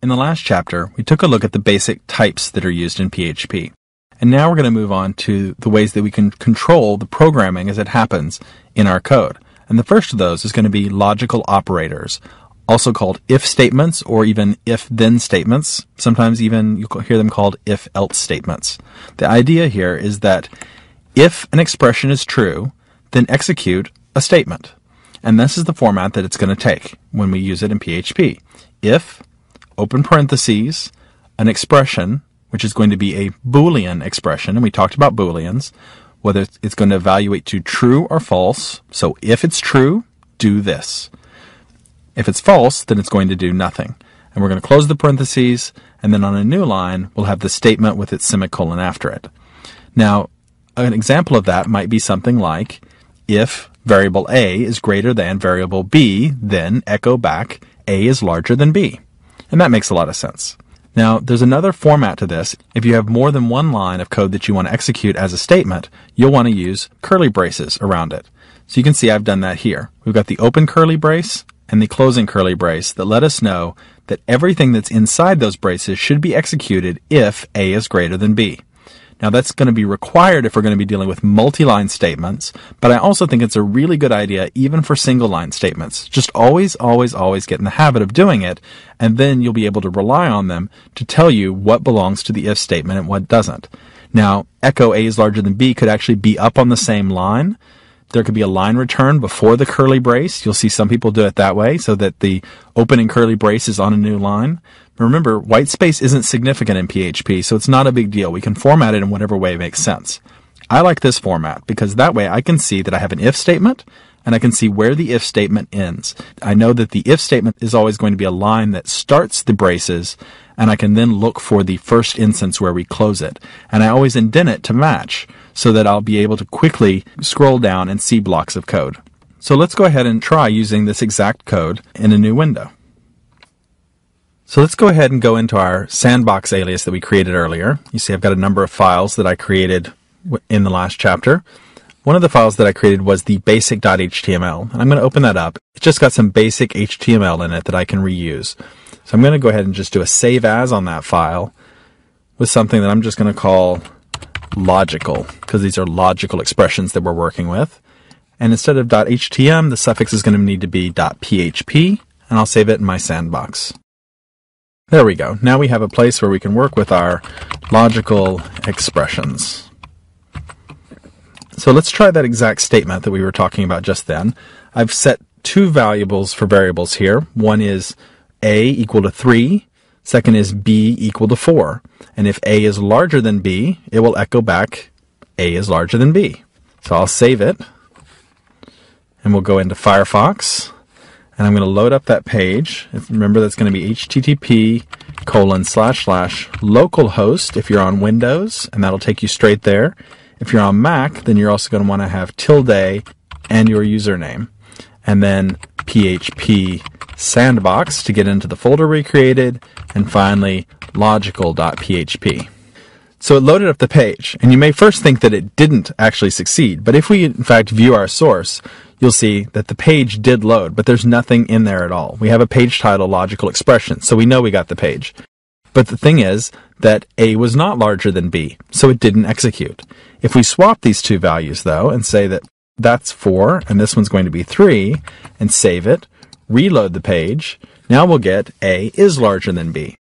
In the last chapter, we took a look at the basic types that are used in PHP. And now we're going to move on to the ways that we can control the programming as it happens in our code. And the first of those is going to be logical operators, also called if statements or even if-then statements. Sometimes even you'll hear them called if-else statements. The idea here is that if an expression is true, then execute a statement. And this is the format that it's going to take when we use it in PHP. If, open parentheses, an expression, which is going to be a Boolean expression, and we talked about Booleans, whether it's going to evaluate to true or false. So if it's true, do this. If it's false, then it's going to do nothing. And we're going to close the parentheses, and then on a new line, we'll have the statement with its semicolon after it. Now, an example of that might be something like, if variable A is greater than variable B, then echo back A is larger than B. And that makes a lot of sense. Now, there's another format to this. If you have more than one line of code that you want to execute as a statement, you'll want to use curly braces around it. So you can see I've done that here. We've got the open curly brace and the closing curly brace that let us know that everything that's inside those braces should be executed if A is greater than B. Now, that's going to be required if we're going to be dealing with multi-line statements, but I also think it's a really good idea even for single-line statements. Just always get in the habit of doing it, and then you'll be able to rely on them to tell you what belongs to the if statement and what doesn't. Now, echo A is larger than B could actually be up on the same line. There could be a line return before the curly brace. You'll see some people do it that way, so that the opening curly brace is on a new line. Remember, white space isn't significant in PHP, so it's not a big deal. We can format it in whatever way makes sense. I like this format because that way I can see that I have an if statement, and I can see where the if statement ends. I know that the if statement is always going to be a line that starts the braces, and I can then look for the first instance where we close it. And I always indent it to match, so that I'll be able to quickly scroll down and see blocks of code. So let's go ahead and try using this exact code in a new window. So let's go ahead and go into our sandbox alias that we created earlier. You see I've got a number of files that I created in the last chapter. One of the files that I created was the basic.html, and I'm going to open that up. It's just got some basic HTML in it that I can reuse. So I'm going to go ahead and just do a save as on that file with something that I'm just going to call logical, because these are logical expressions that we're working with. And instead of .htm, the suffix is going to need to be .php, and I'll save it in my sandbox. There we go. Now we have a place where we can work with our logical expressions. So let's try that exact statement that we were talking about just then. I've set two variables for variables here. One is A equal to 3. Second is B equal to 4. And if A is larger than B, it will echo back A is larger than B. So I'll save it. And we'll go into Firefox. And I'm going to load up that page. Remember, that's going to be http://localhost if you're on Windows, and that'll take you straight there. If you're on Mac, then you're also going to want to have tilde and your username. And then PHP sandbox to get into the folder we created, and finally logical.php. So it loaded up the page, and you may first think that it didn't actually succeed, but if we in fact view our source, you'll see that the page did load, but there's nothing in there at all. We have a page title, logical expression, so we know we got the page. But the thing is that A was not larger than B, so it didn't execute. If we swap these two values, though, and say that that's 4, and this one's going to be 3, and save it, reload the page, now we'll get A is larger than B.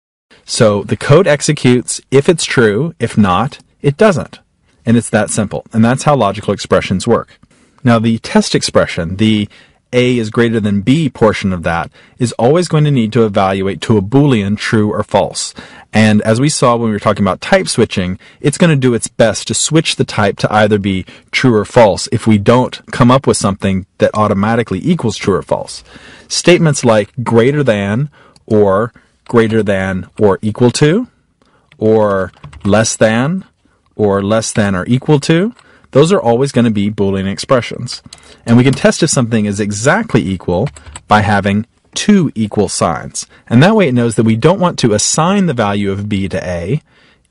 So the code executes if it's true. If not, it doesn't. And it's that simple. And that's how logical expressions work. Now the test expression, the A is greater than B portion of that, is always going to need to evaluate to a Boolean true or false. And as we saw when we were talking about type switching, it's going to do its best to switch the type to either be true or false if we don't come up with something that automatically equals true or false. Statements like greater than or equal to, or less than or equal to, those are always going to be Boolean expressions. And we can test if something is exactly equal by having two equal signs. And that way it knows that we don't want to assign the value of B to A,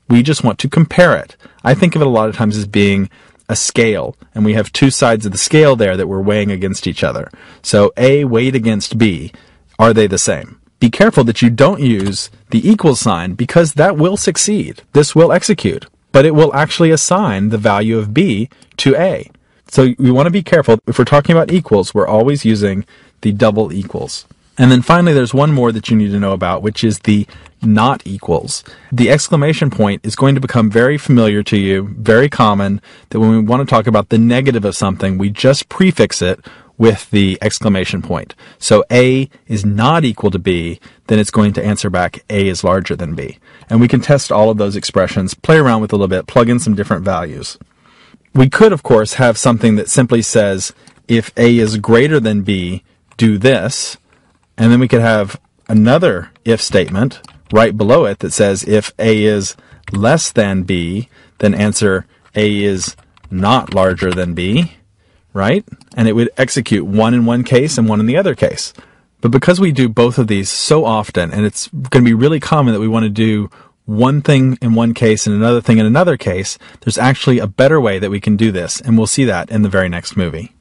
we just want to compare it. I think of it a lot of times as being a scale, and we have two sides of the scale there that we're weighing against each other. So A weighed against B, are they the same? be careful that you don't use the equal sign, because that will succeed. This will execute, but it will actually assign the value of b to a. So we want to be careful. If we're talking about equals, we're always using the double equals. And then finally, there's one more that you need to know about, which is the not equals. The exclamation point is going to become very familiar to you, very common, that when we want to talk about the negative of something, we just prefix it with the exclamation point. So A is not equal to B, then it's going to answer back A is larger than B. And we can test all of those expressions, play around with a little bit, plug in some different values. We could, of course, have something that simply says, if A is greater than B, do this. And then we could have another if statement right below it that says, if A is less than B, then answer A is not larger than B, right? And it would execute one in one case and one in the other case. But because we do both of these so often, and it's going to be really common that we want to do one thing in one case and another thing in another case, there's actually a better way that we can do this, and we'll see that in the very next movie.